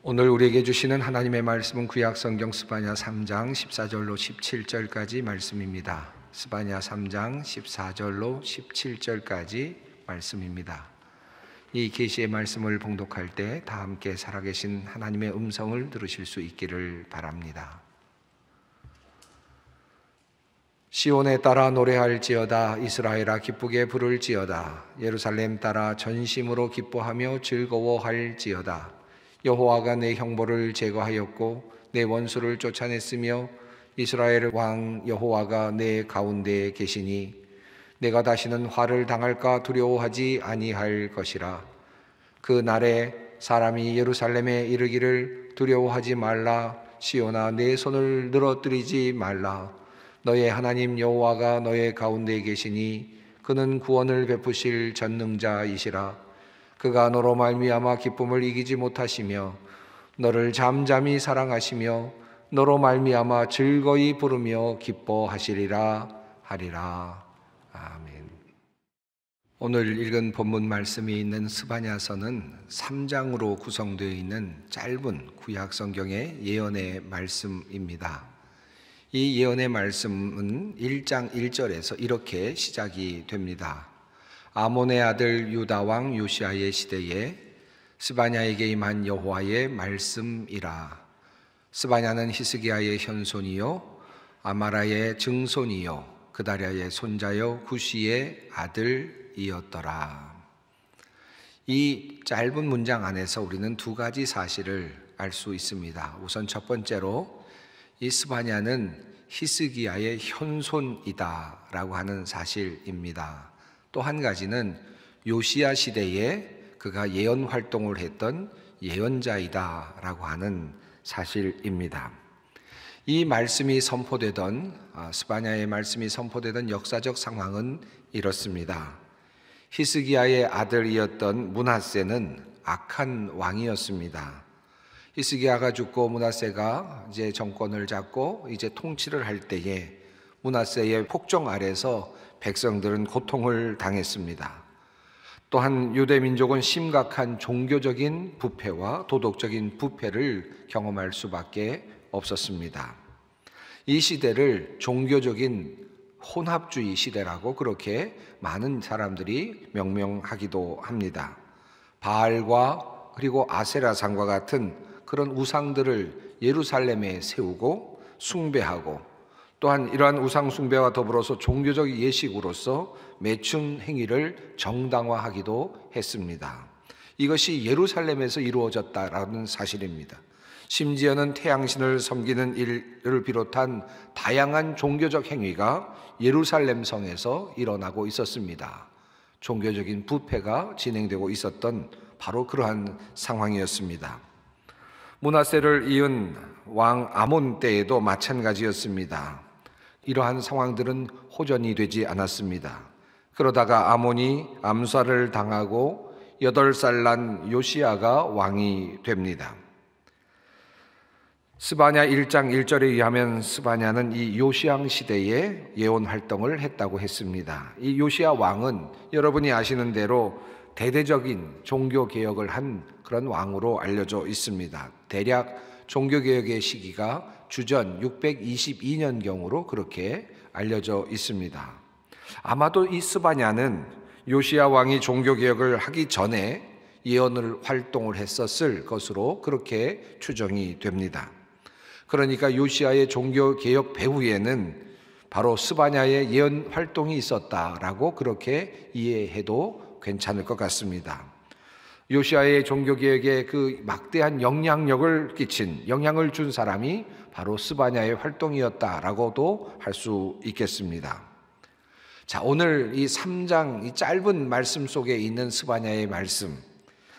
오늘 우리에게 주시는 하나님의 말씀은 구약성경 스바냐 3장 14절로 17절까지 말씀입니다. 스바냐 3장 14절로 17절까지 말씀입니다. 이 계시의 말씀을 봉독할 때 다 함께 살아계신 하나님의 음성을 들으실 수 있기를 바랍니다. 시온에 따라 노래할지어다. 이스라엘아 기쁘게 부를지어다. 예루살렘 따라 전심으로 기뻐하며 즐거워할지어다. 여호와가 내 형벌을 제거하였고 내 원수를 쫓아냈으며 이스라엘 왕 여호와가 내 가운데에 계시니 내가 다시는 화를 당할까 두려워하지 아니할 것이라. 그 날에 사람이 예루살렘에 이르기를 두려워하지 말라. 시온아 내 손을 늘어뜨리지 말라. 너의 하나님 여호와가 너의 가운데에 계시니 그는 구원을 베푸실 전능자이시라. 그가 너로 말미암아 기쁨을 이기지 못하시며 너를 잠잠히 사랑하시며 너로 말미암아 즐거이 부르며 기뻐하시리라 하리라. 아멘. 오늘 읽은 본문 말씀이 있는 스바냐서는 3장으로 구성되어 있는 짧은 구약 성경의 예언의 말씀입니다. 이 예언의 말씀은 1장 1절에서 이렇게 시작이 됩니다. 아몬의 아들 유다 왕 요시아의 시대에 스바냐에게 임한 여호와의 말씀이라. 스바냐는 히스기야의 현손이요 아마라의 증손이요 그다랴의 손자요 구시의 아들이었더라. 이 짧은 문장 안에서 우리는 두 가지 사실을 알 수 있습니다. 우선 첫 번째로 이 스바냐는 히스기야의 현손이다라고 하는 사실입니다. 또 한 가지는 요시야 시대에 그가 예언 활동을 했던 예언자이다라고 하는 사실입니다. 이 말씀이 선포되던 스바냐의 말씀이 선포되던 역사적 상황은 이렇습니다. 히스기야의 아들이었던 므낫세는 악한 왕이었습니다. 히스기야가 죽고 므낫세가 이제 정권을 잡고 이제 통치를 할 때에 므낫세의 폭정 아래서 백성들은 고통을 당했습니다. 또한 유대 민족은 심각한 종교적인 부패와 도덕적인 부패를 경험할 수밖에 없었습니다. 이 시대를 종교적인 혼합주의 시대라고 그렇게 많은 사람들이 명명하기도 합니다. 바알과 그리고 아세라상과 같은 그런 우상들을 예루살렘에 세우고 숭배하고 또한 이러한 우상 숭배와 더불어서 종교적 예식으로서 매춘 행위를 정당화하기도 했습니다. 이것이 예루살렘에서 이루어졌다라는 사실입니다. 심지어는 태양신을 섬기는 일을 비롯한 다양한 종교적 행위가 예루살렘 성에서 일어나고 있었습니다. 종교적인 부패가 진행되고 있었던 바로 그러한 상황이었습니다. 므낫세를 이은 왕 아몬 때에도 마찬가지였습니다. 이러한 상황들은 호전이 되지 않았습니다. 그러다가 아몬이 암살을 당하고 8살 난 요시야가 왕이 됩니다. 스바냐 1장 1절에 의하면 스바냐는 이 요시야 시대에 예언 활동을 했다고 했습니다. 이 요시야 왕은 여러분이 아시는 대로 대대적인 종교개혁을 한 그런 왕으로 알려져 있습니다. 대략 종교개혁의 시기가 주전 622년경으로 그렇게 알려져 있습니다. 아마도 이 스바냐는 요시야 왕이 종교개혁을 하기 전에 예언을 활동을 했었을 것으로 그렇게 추정이 됩니다. 그러니까 요시야의 종교개혁 배후에는 바로 스바냐의 예언 활동이 있었다라고 그렇게 이해해도 괜찮을 것 같습니다. 요시야의 종교개혁에 그 막대한 영향력을 끼친, 영향을 준 사람이 바로 스바냐의 활동이었다라고도 할 수 있겠습니다. 자, 오늘 이 3장 이 짧은 말씀 속에 있는 스바냐의 말씀,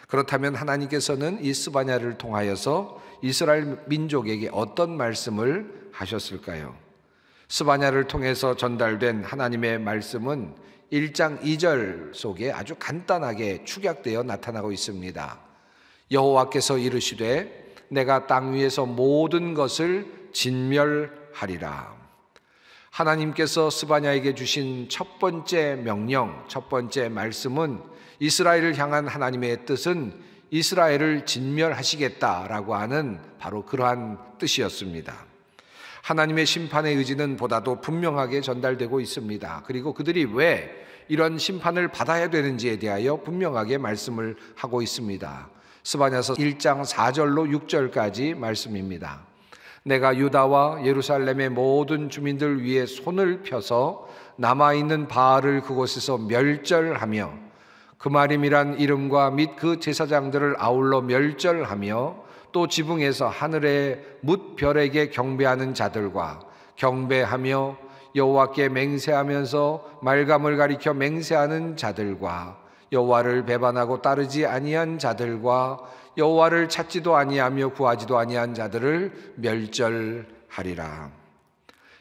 그렇다면 하나님께서는 이 스바냐를 통하여서 이스라엘 민족에게 어떤 말씀을 하셨을까요? 스바냐를 통해서 전달된 하나님의 말씀은 1장 2절 속에 아주 간단하게 축약되어 나타나고 있습니다. 여호와께서 이르시되 내가 땅 위에서 모든 것을 진멸하리라. 하나님께서 스바냐에게 주신 첫 번째 명령, 첫 번째 말씀은 이스라엘을 향한 하나님의 뜻은 이스라엘을 진멸하시겠다라고 하는 바로 그러한 뜻이었습니다. 하나님의 심판의 의지는 보다도 분명하게 전달되고 있습니다. 그리고 그들이 왜 이런 심판을 받아야 되는지에 대하여 분명하게 말씀을 하고 있습니다. 스바냐서 1장 4절로 6절까지 말씀입니다. 내가 유다와 예루살렘의 모든 주민들 위에 손을 펴서 남아있는 바알을 그곳에서 멸절하며 그마림이란 이름과 및 그 제사장들을 아울러 멸절하며 또 지붕에서 하늘의 뭇별에게 경배하는 자들과 경배하며 여호와께 맹세하면서 말감을 가리켜 맹세하는 자들과 여호와를 배반하고 따르지 아니한 자들과 여호와를 찾지도 아니하며 구하지도 아니한 자들을 멸절하리라.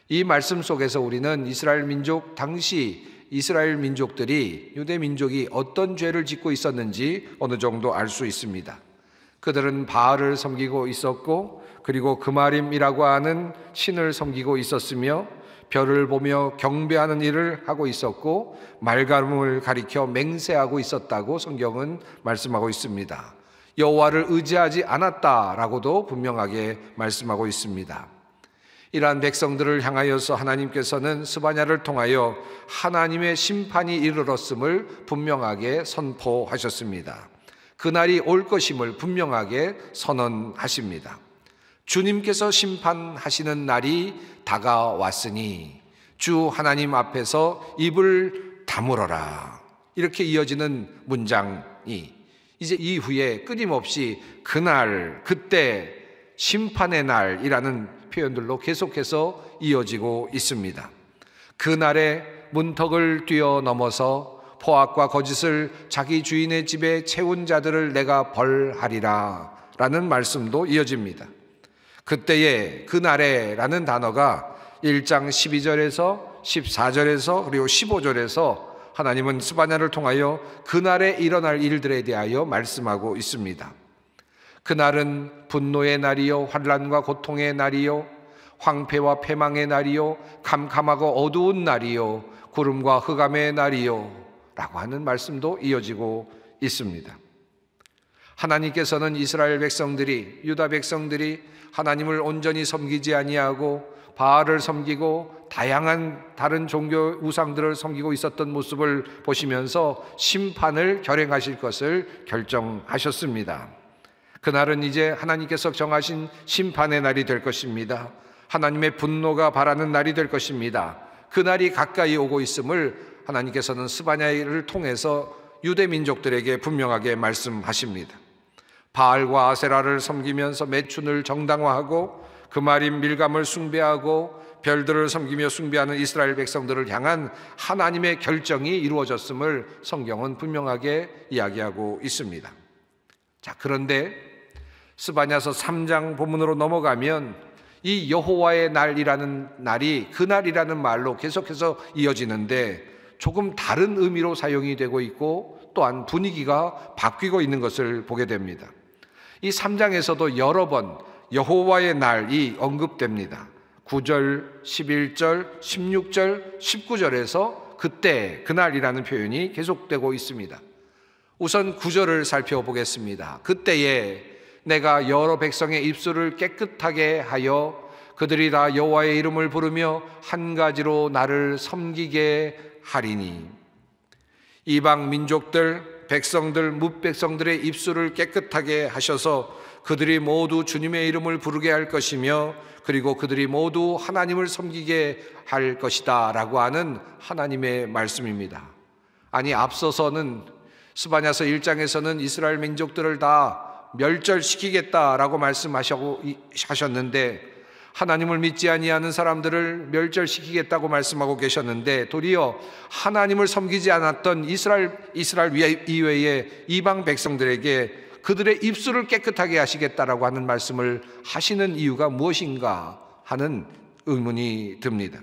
이 말씀 속에서 우리는 이스라엘 민족, 당시 이스라엘 민족들이, 유대 민족이 어떤 죄를 짓고 있었는지 어느 정도 알 수 있습니다. 그들은 바알을 섬기고 있었고, 그리고 그마림이라고 하는 신을 섬기고 있었으며, 별을 보며 경배하는 일을 하고 있었고, 말감을 가리켜 맹세하고 있었다고 성경은 말씀하고 있습니다. 여호와를 의지하지 않았다라고도 분명하게 말씀하고 있습니다. 이러한 백성들을 향하여서 하나님께서는 스바냐를 통하여 하나님의 심판이 이르렀음을 분명하게 선포하셨습니다. 그날이 올 것임을 분명하게 선언하십니다. 주님께서 심판하시는 날이 다가왔으니 주 하나님 앞에서 입을 다물어라. 이렇게 이어지는 문장이 이제 이후에 끊임없이 그날, 그때, 심판의 날이라는 표현들로 계속해서 이어지고 있습니다. 그날에 문턱을 뛰어넘어서 포악과 거짓을 자기 주인의 집에 채운 자들을 내가 벌하리라 라는 말씀도 이어집니다. 그때에, 그날에 라는 단어가 1장 12절에서 14절에서 그리고 15절에서 하나님은 스바냐를 통하여 그날에 일어날 일들에 대하여 말씀하고 있습니다. 그날은 분노의 날이요 환난과 고통의 날이요 황폐와 패망의 날이요 캄캄하고 어두운 날이요 구름과 흑암의 날이요 라고 하는 말씀도 이어지고 있습니다. 하나님께서는 이스라엘 백성들이, 유다 백성들이 하나님을 온전히 섬기지 아니하고 바알을 섬기고 다양한 다른 종교 우상들을 섬기고 있었던 모습을 보시면서 심판을 결행하실 것을 결정하셨습니다. 그날은 이제 하나님께서 정하신 심판의 날이 될 것입니다. 하나님의 분노가 발하는 날이 될 것입니다. 그날이 가까이 오고 있음을 하나님께서는 스바냐를 통해서 유대 민족들에게 분명하게 말씀하십니다. 바알과 아세라를 섬기면서 매춘을 정당화하고 그마림 밀감을 숭배하고 별들을 섬기며 숭배하는 이스라엘 백성들을 향한 하나님의 결정이 이루어졌음을 성경은 분명하게 이야기하고 있습니다. 자, 그런데 스바냐서 3장 본문으로 넘어가면 이 여호와의 날이라는 날이 그날이라는 말로 계속해서 이어지는데 조금 다른 의미로 사용이 되고 있고 또한 분위기가 바뀌고 있는 것을 보게 됩니다. 이 3장에서도 여러 번 여호와의 날이 언급됩니다. 9절, 11절, 16절, 19절에서 그때, 그날이라는 표현이 계속되고 있습니다. 우선 9절을 살펴보겠습니다. 그때에 내가 여러 백성의 입술을 깨끗하게 하여 그들이 다 여호와의 이름을 부르며 한 가지로 나를 섬기게 하리니. 이방 민족들, 백성들, 뭇백성들의 입술을 깨끗하게 하셔서 그들이 모두 주님의 이름을 부르게 할 것이며 그리고 그들이 모두 하나님을 섬기게 할 것이다 라고 하는 하나님의 말씀입니다. 아니, 앞서서는 스바냐서 1장에서는 이스라엘 민족들을 다 멸절시키겠다라고 말씀하셨는데 하나님을 믿지 아니하는 사람들을 멸절시키겠다고 말씀하고 계셨는데 도리어 하나님을 섬기지 않았던 이스라엘 이외의 이방 백성들에게 그들의 입술을 깨끗하게 하시겠다라고 하는 말씀을 하시는 이유가 무엇인가 하는 의문이 듭니다.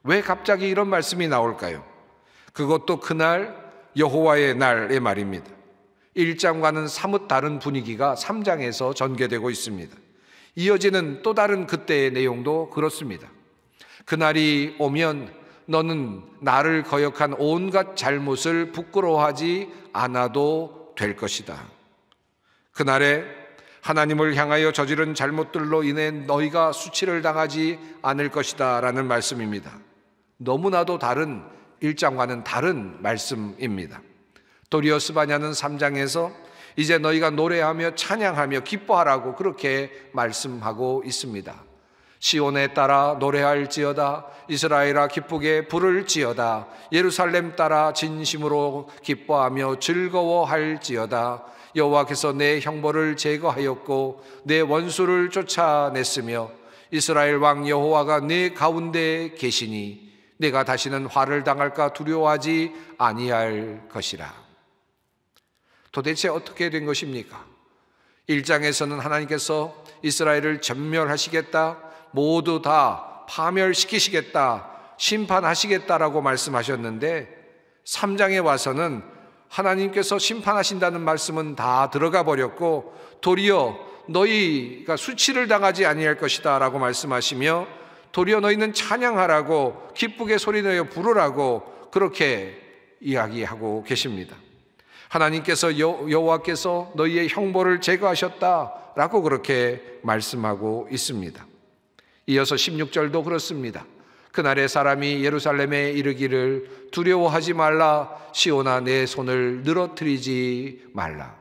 왜 갑자기 이런 말씀이 나올까요? 그것도 그날 여호와의 날의 말입니다. 1장과는 사뭇 다른 분위기가 3장에서 전개되고 있습니다. 이어지는 또 다른 그때의 내용도 그렇습니다. 그날이 오면 너는 나를 거역한 온갖 잘못을 부끄러워하지 않아도 될 것이다. 그날에 하나님을 향하여 저지른 잘못들로 인해 너희가 수치를 당하지 않을 것이다 라는 말씀입니다. 너무나도 다른 1장과는 다른 말씀입니다. 도리어 스바냐는 3장에서 이제 너희가 노래하며 찬양하며 기뻐하라고 그렇게 말씀하고 있습니다. 시온에 따라 노래할지어다, 이스라엘아 기쁘게 부를지어다, 예루살렘 따라 진심으로 기뻐하며 즐거워할지어다. 여호와께서 내 형벌을 제거하였고 내 원수를 쫓아냈으며 이스라엘 왕 여호와가 내 가운데 계시니 내가 다시는 화를 당할까 두려워하지 아니할 것이라. 도대체 어떻게 된 것입니까? 1장에서는 하나님께서 이스라엘을 전멸하시겠다, 모두 다 파멸시키시겠다, 심판하시겠다라고 말씀하셨는데 3장에 와서는 하나님께서 심판하신다는 말씀은 다 들어가 버렸고 도리어 너희가 수치를 당하지 아니할 것이다 라고 말씀하시며 도리어 너희는 찬양하라고 기쁘게 소리내어 부르라고 그렇게 이야기하고 계십니다. 하나님께서 여호와께서 너희의 형벌을 제거하셨다라고 그렇게 말씀하고 있습니다. 이어서 16절도 그렇습니다. 그날에 사람이 예루살렘에 이르기를 두려워하지 말라, 시온아 내 손을 늘어뜨리지 말라.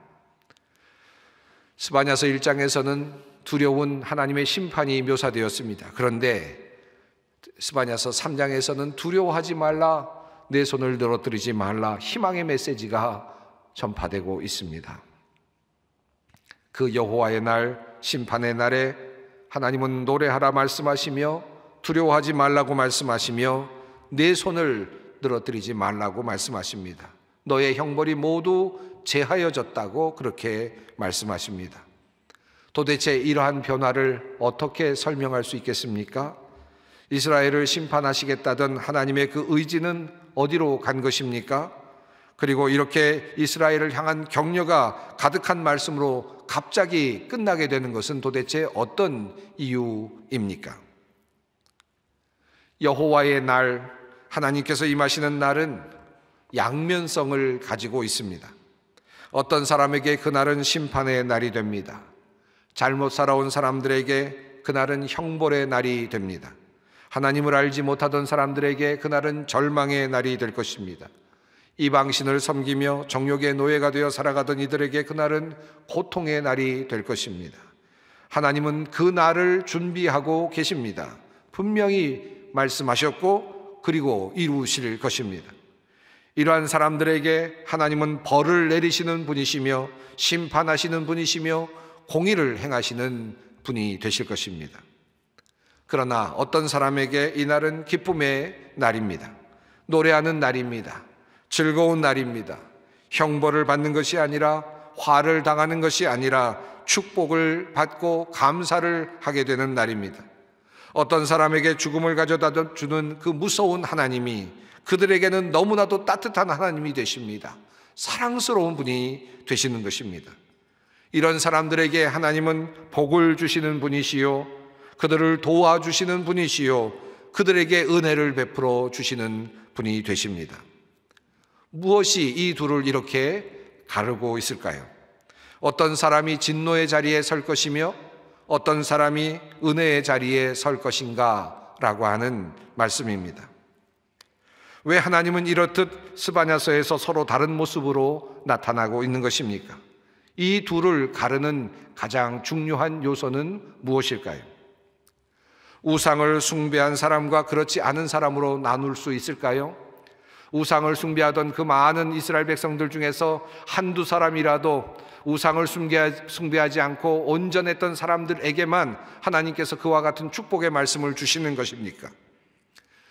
스바냐서 1장에서는 두려운 하나님의 심판이 묘사되었습니다. 그런데 스바냐서 3장에서는 두려워하지 말라, 내 손을 늘어뜨리지 말라, 희망의 메시지가 전파되고 있습니다. 그 여호와의 날, 심판의 날에 하나님은 노래하라 말씀하시며 두려워하지 말라고 말씀하시며 내 손을 늘어뜨리지 말라고 말씀하십니다. 너의 형벌이 모두 제하여졌다고 그렇게 말씀하십니다. 도대체 이러한 변화를 어떻게 설명할 수 있겠습니까? 이스라엘을 심판하시겠다던 하나님의 그 의지는 어디로 간 것입니까? 그리고 이렇게 이스라엘을 향한 격려가 가득한 말씀으로 갑자기 끝나게 되는 것은 도대체 어떤 이유입니까? 여호와의 날, 하나님께서 임하시는 날은 양면성을 가지고 있습니다. 어떤 사람에게 그날은 심판의 날이 됩니다. 잘못 살아온 사람들에게 그날은 형벌의 날이 됩니다. 하나님을 알지 못하던 사람들에게 그날은 절망의 날이 될 것입니다. 이방신을 섬기며 정욕의 노예가 되어 살아가던 이들에게 그날은 고통의 날이 될 것입니다. 하나님은 그 날을 준비하고 계십니다. 분명히 말씀하셨고 그리고 이루실 것입니다. 이러한 사람들에게 하나님은 벌을 내리시는 분이시며 심판하시는 분이시며 공의를 행하시는 분이 되실 것입니다. 그러나 어떤 사람에게 이 날은 기쁨의 날입니다. 노래하는 날입니다. 즐거운 날입니다. 형벌을 받는 것이 아니라, 화를 당하는 것이 아니라 축복을 받고 감사를 하게 되는 날입니다. 어떤 사람에게 죽음을 가져다 주는 그 무서운 하나님이 그들에게는 너무나도 따뜻한 하나님이 되십니다. 사랑스러운 분이 되시는 것입니다. 이런 사람들에게 하나님은 복을 주시는 분이시요, 그들을 도와주시는 분이시요, 그들에게 은혜를 베풀어 주시는 분이 되십니다. 무엇이 이 둘을 이렇게 가르고 있을까요? 어떤 사람이 진노의 자리에 설 것이며 어떤 사람이 은혜의 자리에 설 것인가 라고 하는 말씀입니다. 왜 하나님은 이렇듯 스바냐서에서 서로 다른 모습으로 나타나고 있는 것입니까? 이 둘을 가르는 가장 중요한 요소는 무엇일까요? 우상을 숭배한 사람과 그렇지 않은 사람으로 나눌 수 있을까요? 우상을 숭배하던 그 많은 이스라엘 백성들 중에서 한두 사람이라도 우상을 숭배하지 않고 온전했던 사람들에게만 하나님께서 그와 같은 축복의 말씀을 주시는 것입니까?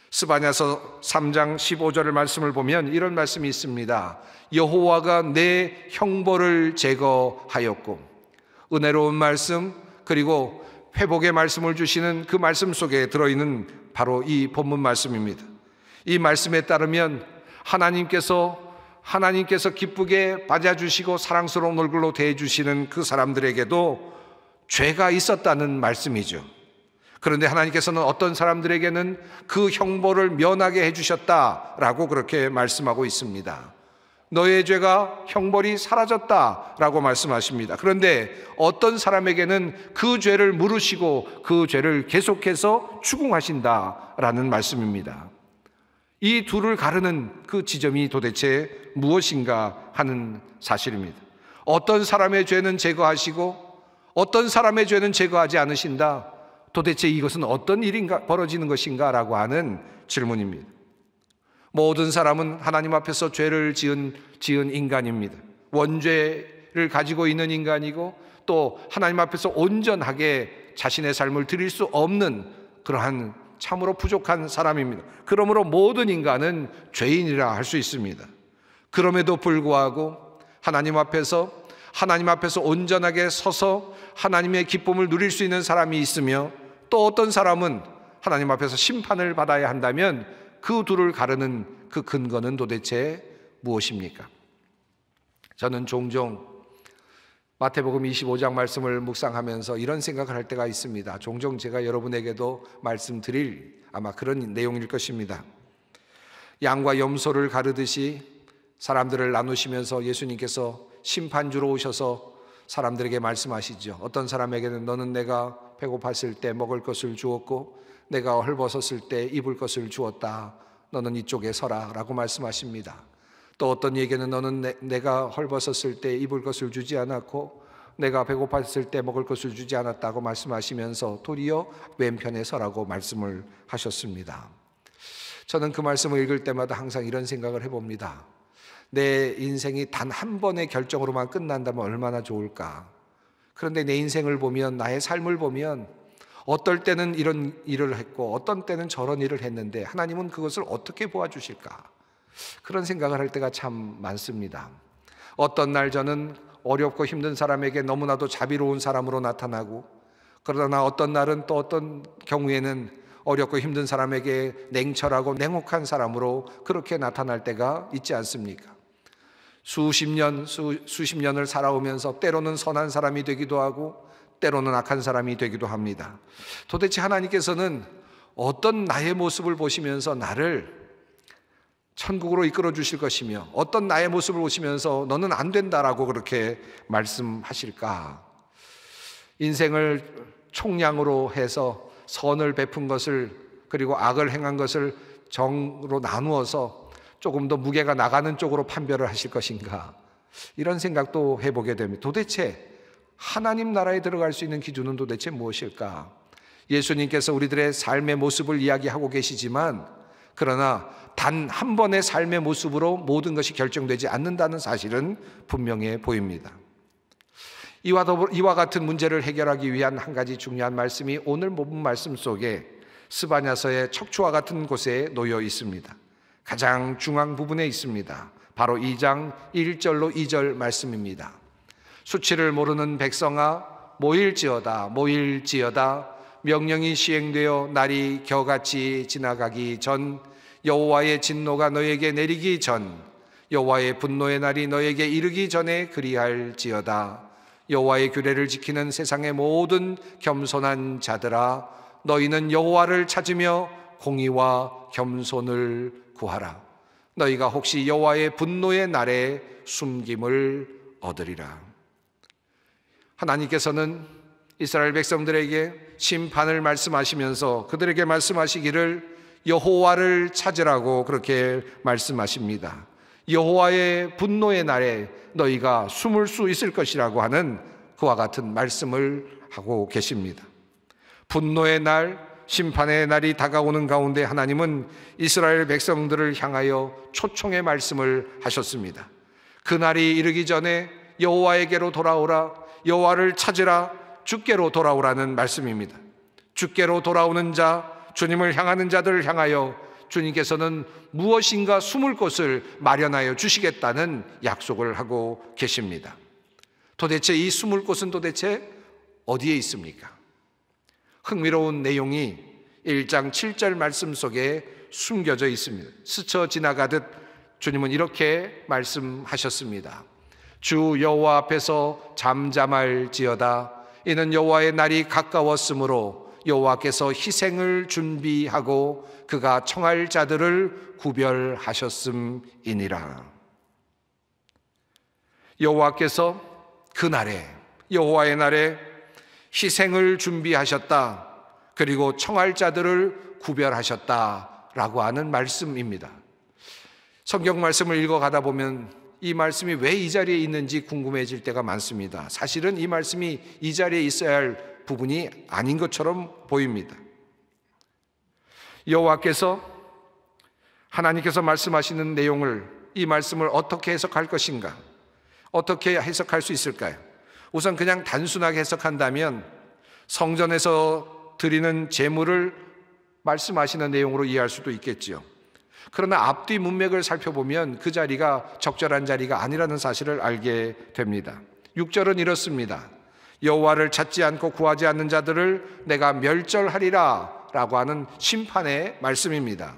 스바냐서 3장 15절의 말씀을 보면 이런 말씀이 있습니다. 여호와가 내 형벌을 제거하였고, 은혜로운 말씀, 그리고 회복의 말씀을 주시는 그 말씀 속에 들어있는 바로 이 본문 말씀입니다. 이 말씀에 따르면 하나님께서 기쁘게 맞아주시고 사랑스러운 얼굴로 대해주시는 그 사람들에게도 죄가 있었다는 말씀이죠. 그런데 하나님께서는 어떤 사람들에게는 그 형벌을 면하게 해주셨다라고 그렇게 말씀하고 있습니다. 너의 죄가 형벌이 사라졌다라고 말씀하십니다. 그런데 어떤 사람에게는 그 죄를 물으시고 그 죄를 계속해서 추궁하신다라는 말씀입니다. 이 둘을 가르는 그 지점이 도대체 무엇인가 하는 사실입니다. 어떤 사람의 죄는 제거하시고 어떤 사람의 죄는 제거하지 않으신다. 도대체 이것은 어떤 일인가 벌어지는 것인가 라고 하는 질문입니다. 모든 사람은 하나님 앞에서 죄를 지은 인간입니다. 원죄를 가지고 있는 인간이고 또 하나님 앞에서 온전하게 자신의 삶을 드릴 수 없는 그러한 참으로 부족한 사람입니다. 그러므로 모든 인간은 죄인이라 할 수 있습니다. 그럼에도 불구하고 하나님 앞에서 온전하게 서서 하나님의 기쁨을 누릴 수 있는 사람이 있으며 또 어떤 사람은 하나님 앞에서 심판을 받아야 한다면 그 둘을 가르는 그 근거는 도대체 무엇입니까? 저는 종종 마태복음 25장 말씀을 묵상하면서 이런 생각을 할 때가 있습니다. 종종 제가 여러분에게도 말씀드릴 아마 그런 내용일 것입니다. 양과 염소를 가르듯이 사람들을 나누시면서 예수님께서 심판주로 오셔서 사람들에게 말씀하시죠. 어떤 사람에게는 너는 내가 배고팠을 때 먹을 것을 주었고 내가 헐벗었을 때 입을 것을 주었다. 너는 이쪽에 서라 라고 말씀하십니다. 또 어떤 이에게는 너는 내가 헐벗었을 때 입을 것을 주지 않았고 내가 배고팠을 때 먹을 것을 주지 않았다고 말씀하시면서 도리어 왼편에 서라고 말씀을 하셨습니다. 저는 그 말씀을 읽을 때마다 항상 이런 생각을 해봅니다. 내 인생이 단 한 번의 결정으로만 끝난다면 얼마나 좋을까. 그런데 내 인생을 보면, 나의 삶을 보면 어떨 때는 이런 일을 했고 어떤 때는 저런 일을 했는데 하나님은 그것을 어떻게 보아주실까. 그런 생각을 할 때가 참 많습니다. 어떤 날 저는 어렵고 힘든 사람에게 너무나도 자비로운 사람으로 나타나고, 그러나 어떤 날은 또 어떤 경우에는 어렵고 힘든 사람에게 냉철하고 냉혹한 사람으로 그렇게 나타날 때가 있지 않습니까? 수십 년을 살아오면서 때로는 선한 사람이 되기도 하고 때로는 악한 사람이 되기도 합니다. 도대체 하나님께서는 어떤 나의 모습을 보시면서 나를 천국으로 이끌어 주실 것이며 어떤 나의 모습을 보시면서 너는 안 된다라고 그렇게 말씀하실까? 인생을 총량으로 해서 선을 베푼 것을 그리고 악을 행한 것을 정으로 나누어서 조금 더 무게가 나가는 쪽으로 판별을 하실 것인가? 이런 생각도 해보게 됩니다. 도대체 하나님 나라에 들어갈 수 있는 기준은 도대체 무엇일까? 예수님께서 우리들의 삶의 모습을 이야기하고 계시지만 그러나 단 한 번의 삶의 모습으로 모든 것이 결정되지 않는다는 사실은 분명해 보입니다. 이와 같은 문제를 해결하기 위한 한 가지 중요한 말씀이 오늘 본문 말씀 속에 스바냐서의 척추와 같은 곳에 놓여 있습니다. 가장 중앙 부분에 있습니다. 바로 2장 1절로 2절 말씀입니다. 수치를 모르는 백성아 모일지어다 모일지어다 명령이 시행되어 날이 겨같이 지나가기 전 여호와의 진노가 너에게 내리기 전 여호와의 분노의 날이 너에게 이르기 전에 그리할지어다. 여호와의 규례를 지키는 세상의 모든 겸손한 자들아 너희는 여호와를 찾으며 공의와 겸손을 구하라. 너희가 혹시 여호와의 분노의 날에 숨김을 얻으리라. 하나님께서는 이스라엘 백성들에게 심판을 말씀하시면서 그들에게 말씀하시기를 여호와를 찾으라고 그렇게 말씀하십니다. 여호와의 분노의 날에 너희가 숨을 수 있을 것이라고 하는 그와 같은 말씀을 하고 계십니다. 분노의 날, 심판의 날이 다가오는 가운데 하나님은 이스라엘 백성들을 향하여 초청의 말씀을 하셨습니다. 그 날이 이르기 전에 여호와에게로 돌아오라, 여호와를 찾으라, 주께로 돌아오라는 말씀입니다. 주께로 돌아오는 자, 주님을 향하는 자들을 향하여 주님께서는 무엇인가 숨을 곳을 마련하여 주시겠다는 약속을 하고 계십니다. 도대체 이 숨을 곳은 도대체 어디에 있습니까? 흥미로운 내용이 1장 7절 말씀 속에 숨겨져 있습니다. 스쳐 지나가듯 주님은 이렇게 말씀하셨습니다. 주 여호와 앞에서 잠잠할지어다. 이는 여호와의 날이 가까웠으므로 여호와께서 희생을 준비하고 그가 청할 자들을 구별하셨음이니라. 여호와께서 그날에, 여호와의 날에 희생을 준비하셨다. 그리고 청할 자들을 구별하셨다라고 하는 말씀입니다. 성경 말씀을 읽어가다 보면 이 말씀이 왜 이 자리에 있는지 궁금해질 때가 많습니다. 사실은 이 말씀이 이 자리에 있어야 할 부분이 아닌 것처럼 보입니다. 여호와께서, 하나님께서 말씀하시는 내용을, 이 말씀을 어떻게 해석할 것인가? 어떻게 해석할 수 있을까요? 우선 그냥 단순하게 해석한다면 성전에서 드리는 제물을 말씀하시는 내용으로 이해할 수도 있겠죠. 그러나 앞뒤 문맥을 살펴보면 그 자리가 적절한 자리가 아니라는 사실을 알게 됩니다. 6절은 이렇습니다. 여호와를 찾지 않고 구하지 않는 자들을 내가 멸절하리라 라고 하는 심판의 말씀입니다.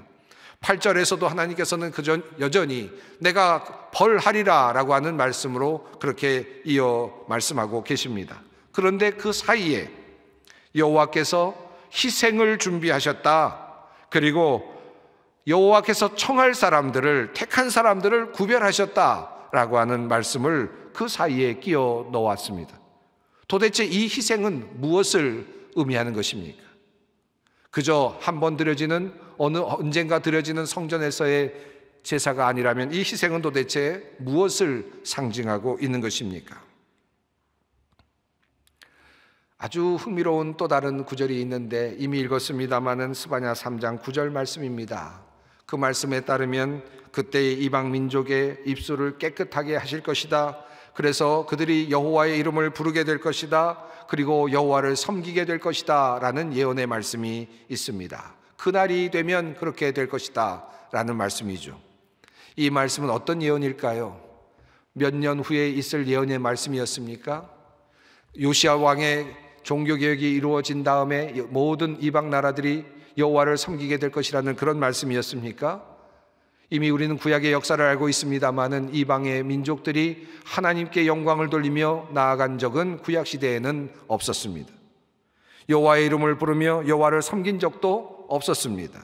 8절에서도 하나님께서는 여전히 내가 벌하리라 라고 하는 말씀으로 그렇게 이어 말씀하고 계십니다. 그런데 그 사이에 여호와께서 희생을 준비하셨다. 그리고 여호와께서 청할 사람들을, 택한 사람들을 구별하셨다라고 하는 말씀을 그 사이에 끼워 넣었습니다. 도대체 이 희생은 무엇을 의미하는 것입니까? 그저 한 번 드려지는, 언젠가 드려지는 성전에서의 제사가 아니라면 이 희생은 도대체 무엇을 상징하고 있는 것입니까? 아주 흥미로운 또 다른 구절이 있는데 이미 읽었습니다마는 스바냐 3장 9절 말씀입니다. 그 말씀에 따르면 그때의 이방 민족의 입술을 깨끗하게 하실 것이다. 그래서 그들이 여호와의 이름을 부르게 될 것이다. 그리고 여호와를 섬기게 될 것이다 라는 예언의 말씀이 있습니다. 그날이 되면 그렇게 될 것이다 라는 말씀이죠. 이 말씀은 어떤 예언일까요? 몇 년 후에 있을 예언의 말씀이었습니까? 요시야 왕의 종교개혁이 이루어진 다음에 모든 이방 나라들이 여호와를 섬기게 될 것이라는 그런 말씀이었습니까? 이미 우리는 구약의 역사를 알고 있습니다마는 이방의 민족들이 하나님께 영광을 돌리며 나아간 적은 구약 시대에는 없었습니다. 여호와의 이름을 부르며 여호와를 섬긴 적도 없었습니다.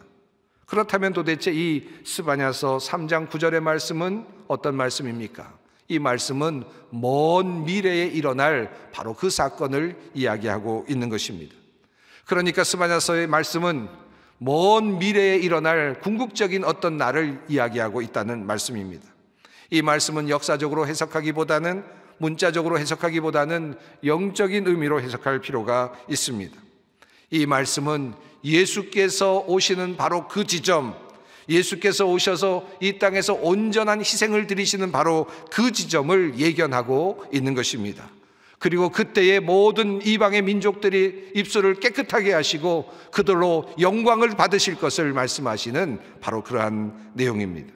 그렇다면 도대체 이 스바냐서 3장 9절의 말씀은 어떤 말씀입니까? 이 말씀은 먼 미래에 일어날 바로 그 사건을 이야기하고 있는 것입니다. 그러니까 스바냐서의 말씀은 먼 미래에 일어날 궁극적인 어떤 날을 이야기하고 있다는 말씀입니다. 이 말씀은 역사적으로 해석하기보다는, 문자적으로 해석하기보다는 영적인 의미로 해석할 필요가 있습니다. 이 말씀은 예수께서 오시는 바로 그 지점, 예수께서 오셔서 이 땅에서 온전한 희생을 드리시는 바로 그 지점을 예견하고 있는 것입니다. 그리고 그때의 모든 이방의 민족들이 입술을 깨끗하게 하시고 그들로 영광을 받으실 것을 말씀하시는 바로 그러한 내용입니다.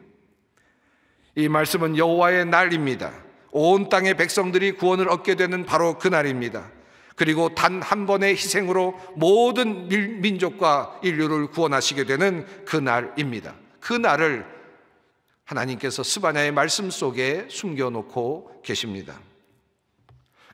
이 말씀은 여호와의 날입니다. 온 땅의 백성들이 구원을 얻게 되는 바로 그 날입니다. 그리고 단 한 번의 희생으로 모든 민족과 인류를 구원하시게 되는 그 날입니다. 그 날을 하나님께서 스바냐의 말씀 속에 숨겨놓고 계십니다.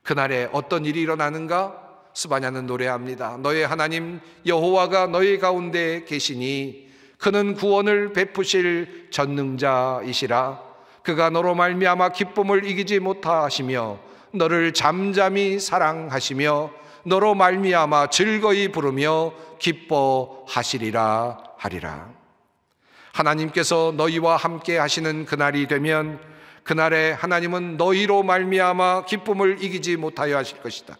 그날에 어떤 일이 일어나는가? 스바냐는 노래합니다. 너의 하나님 여호와가 너희 가운데 계시니 그는 구원을 베푸실 전능자이시라. 그가 너로 말미암아 기쁨을 이기지 못하시며 너를 잠잠히 사랑하시며 너로 말미암아 즐거이 부르며 기뻐하시리라 하리라. 하나님께서 너희와 함께 하시는 그날이 되면 그날에 하나님은 너희로 말미암아 기쁨을 이기지 못하여 하실 것이다.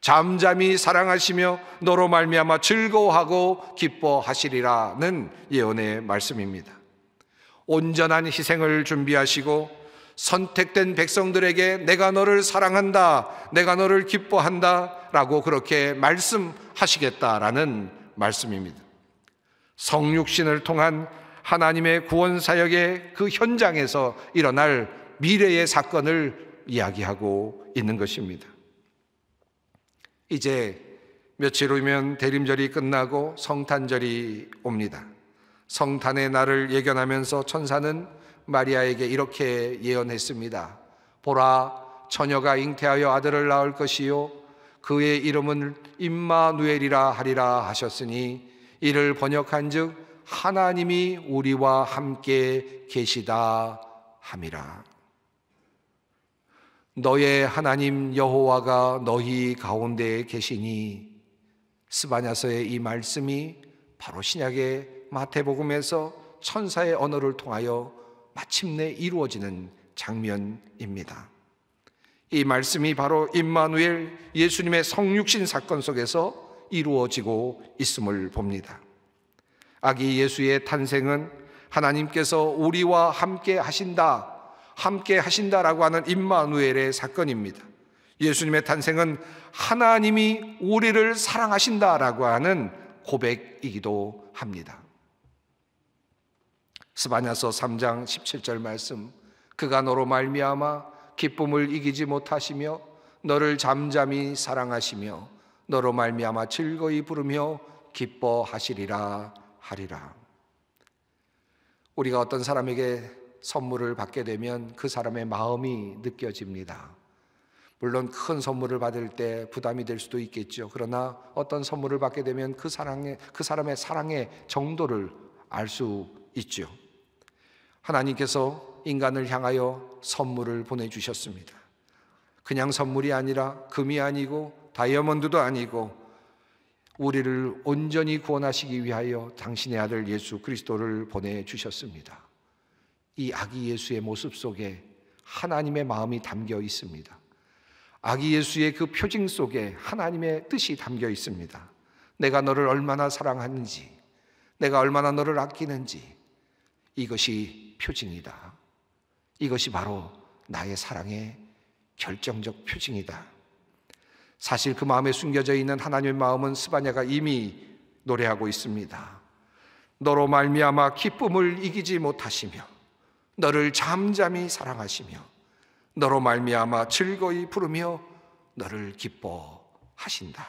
잠잠히 사랑하시며 너로 말미암아 즐거워하고 기뻐하시리라는 예언의 말씀입니다. 온전한 희생을 준비하시고 선택된 백성들에게 내가 너를 사랑한다, 내가 너를 기뻐한다 라고 그렇게 말씀하시겠다라는 말씀입니다. 성육신을 통한 하나님의 구원 사역의 그 현장에서 일어날 미래의 사건을 이야기하고 있는 것입니다. 이제 며칠 후면 대림절이 끝나고 성탄절이 옵니다. 성탄의 날을 예견하면서 천사는 마리아에게 이렇게 예언했습니다. 보라, 처녀가 잉태하여 아들을 낳을 것이요 그의 이름은 임마누엘이라 하리라 하셨으니 이를 번역한즉 하나님이 우리와 함께 계시다 함이라. 너의 하나님 여호와가 너희 가운데에 계시니, 스바냐서의 이 말씀이 바로 신약의 마태복음에서 천사의 언어를 통하여 마침내 이루어지는 장면입니다. 이 말씀이 바로 임마누엘, 예수님의 성육신 사건 속에서 이루어지고 있음을 봅니다. 아기 예수의 탄생은 하나님께서 우리와 함께 하신다라고 하는 임마누엘의 사건입니다. 예수님의 탄생은 하나님이 우리를 사랑하신다라고 하는 고백이기도 합니다. 스바냐서 3장 17절 말씀, 그가 너로 말미암아 기쁨을 이기지 못하시며 너를 잠잠히 사랑하시며 너로 말미암아 즐거이 부르며 기뻐하시리라 하리라. 우리가 어떤 사람에게 선물을 받게 되면 그 사람의 마음이 느껴집니다. 물론 큰 선물을 받을 때 부담이 될 수도 있겠죠. 그러나 어떤 선물을 받게 되면 그 사람의 사랑의 정도를 알 수 있죠. 하나님께서 인간을 향하여 선물을 보내주셨습니다. 그냥 선물이 아니라 금이 아니고 다이아몬드도 아니고 우리를 온전히 구원하시기 위하여 당신의 아들 예수 그리스도를 보내주셨습니다. 이 아기 예수의 모습 속에 하나님의 마음이 담겨 있습니다. 아기 예수의 그 표징 속에 하나님의 뜻이 담겨 있습니다. 내가 너를 얼마나 사랑하는지, 내가 얼마나 너를 아끼는지, 이것이 표징이다. 이것이 바로 나의 사랑의 결정적 표징이다. 사실 그 마음에 숨겨져 있는 하나님의 마음은 스바냐가 이미 노래하고 있습니다. 너로 말미암아 기쁨을 이기지 못하시며 너를 잠잠히 사랑하시며 너로 말미암아 즐거이 부르며 너를 기뻐하신다.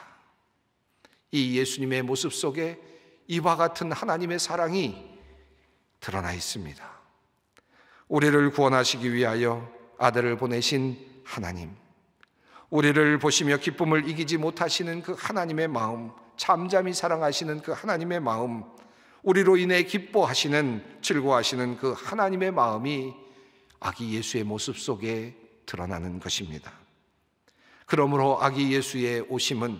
이 예수님의 모습 속에 이와 같은 하나님의 사랑이 드러나 있습니다. 우리를 구원하시기 위하여 아들을 보내신 하나님, 우리를 보시며 기쁨을 이기지 못하시는 그 하나님의 마음, 잠잠히 사랑하시는 그 하나님의 마음, 우리로 인해 기뻐하시는, 즐거워하시는 그 하나님의 마음이 아기 예수의 모습 속에 드러나는 것입니다. 그러므로 아기 예수의 오심은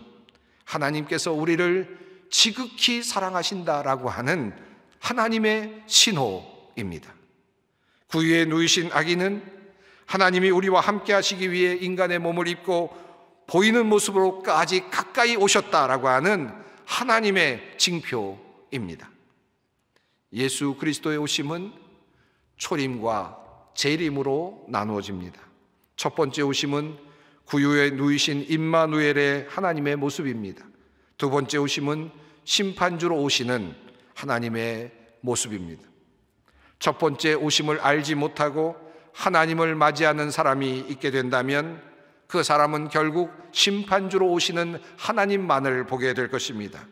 하나님께서 우리를 지극히 사랑하신다라고 하는 하나님의 신호입니다. 구유에 누이신 아기는 하나님이 우리와 함께 하시기 위해 인간의 몸을 입고 보이는 모습으로까지 가까이 오셨다라고 하는 하나님의 징표입니다. 예수 그리스도의 오심은 초림과 재림으로 나누어집니다. 첫 번째 오심은 구유에 누이신 임마누엘의 하나님의 모습입니다. 두 번째 오심은 심판주로 오시는 하나님의 모습입니다. 첫 번째 오심을 알지 못하고 하나님을 맞이하는 사람이 있게 된다면 그 사람은 결국 심판주로 오시는 하나님만을 보게 될 것입니다.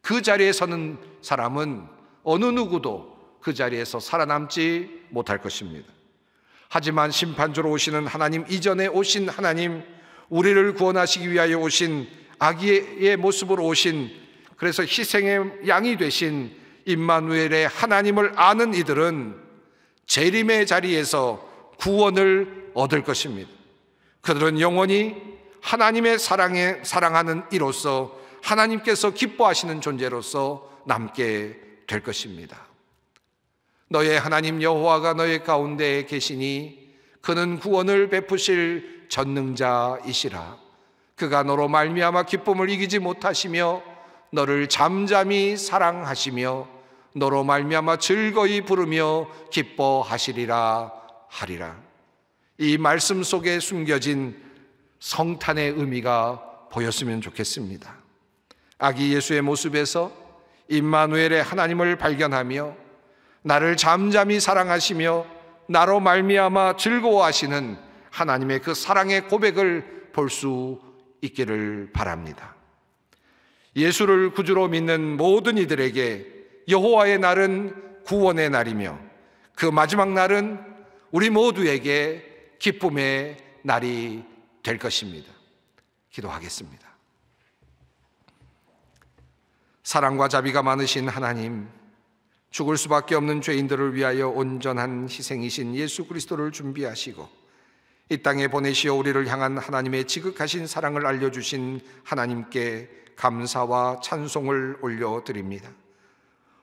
그 자리에 서는 사람은 어느 누구도 그 자리에서 살아남지 못할 것입니다. 하지만 심판주로 오시는 하나님, 이전에 오신 하나님, 우리를 구원하시기 위하여 오신 아기의 모습으로 오신, 그래서 희생의 양이 되신 임마누엘의 하나님을 아는 이들은 재림의 자리에서 구원을 얻을 것입니다. 그들은 영원히 하나님의 사랑하는 이로서 하나님께서 기뻐하시는 존재로서 남게 될 것입니다. 너의 하나님 여호와가 너의 가운데에 계시니 그는 구원을 베푸실 전능자이시라. 그가 너로 말미암아 기쁨을 이기지 못하시며 너를 잠잠히 사랑하시며 너로 말미암아 즐거이 부르며 기뻐하시리라 하리라. 이 말씀 속에 숨겨진 성탄의 의미가 보였으면 좋겠습니다. 아기 예수의 모습에서 임마누엘의 하나님을 발견하며 나를 잠잠히 사랑하시며 나로 말미암아 즐거워하시는 하나님의 그 사랑의 고백을 볼 수 있기를 바랍니다. 예수를 구주로 믿는 모든 이들에게 여호와의 날은 구원의 날이며 그 마지막 날은 우리 모두에게 기쁨의 날이 될 것입니다. 기도하겠습니다. 사랑과 자비가 많으신 하나님, 죽을 수밖에 없는 죄인들을 위하여 온전한 희생이신 예수 그리스도를 준비하시고 이 땅에 보내시어 우리를 향한 하나님의 지극하신 사랑을 알려주신 하나님께 감사와 찬송을 올려드립니다.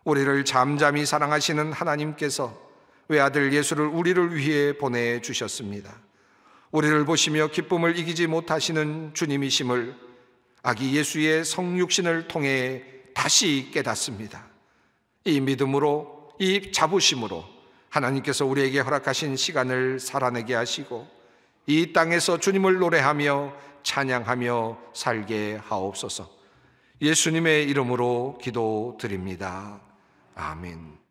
우리를 잠잠히 사랑하시는 하나님께서 외아들 예수를 우리를 위해 보내주셨습니다. 우리를 보시며 기쁨을 이기지 못하시는 주님이심을 아기 예수의 성육신을 통해 다시 깨닫습니다. 이 믿음으로, 이 자부심으로 하나님께서 우리에게 허락하신 시간을 살아내게 하시고 이 땅에서 주님을 노래하며 찬양하며 살게 하옵소서. 예수님의 이름으로 기도드립니다. 아멘.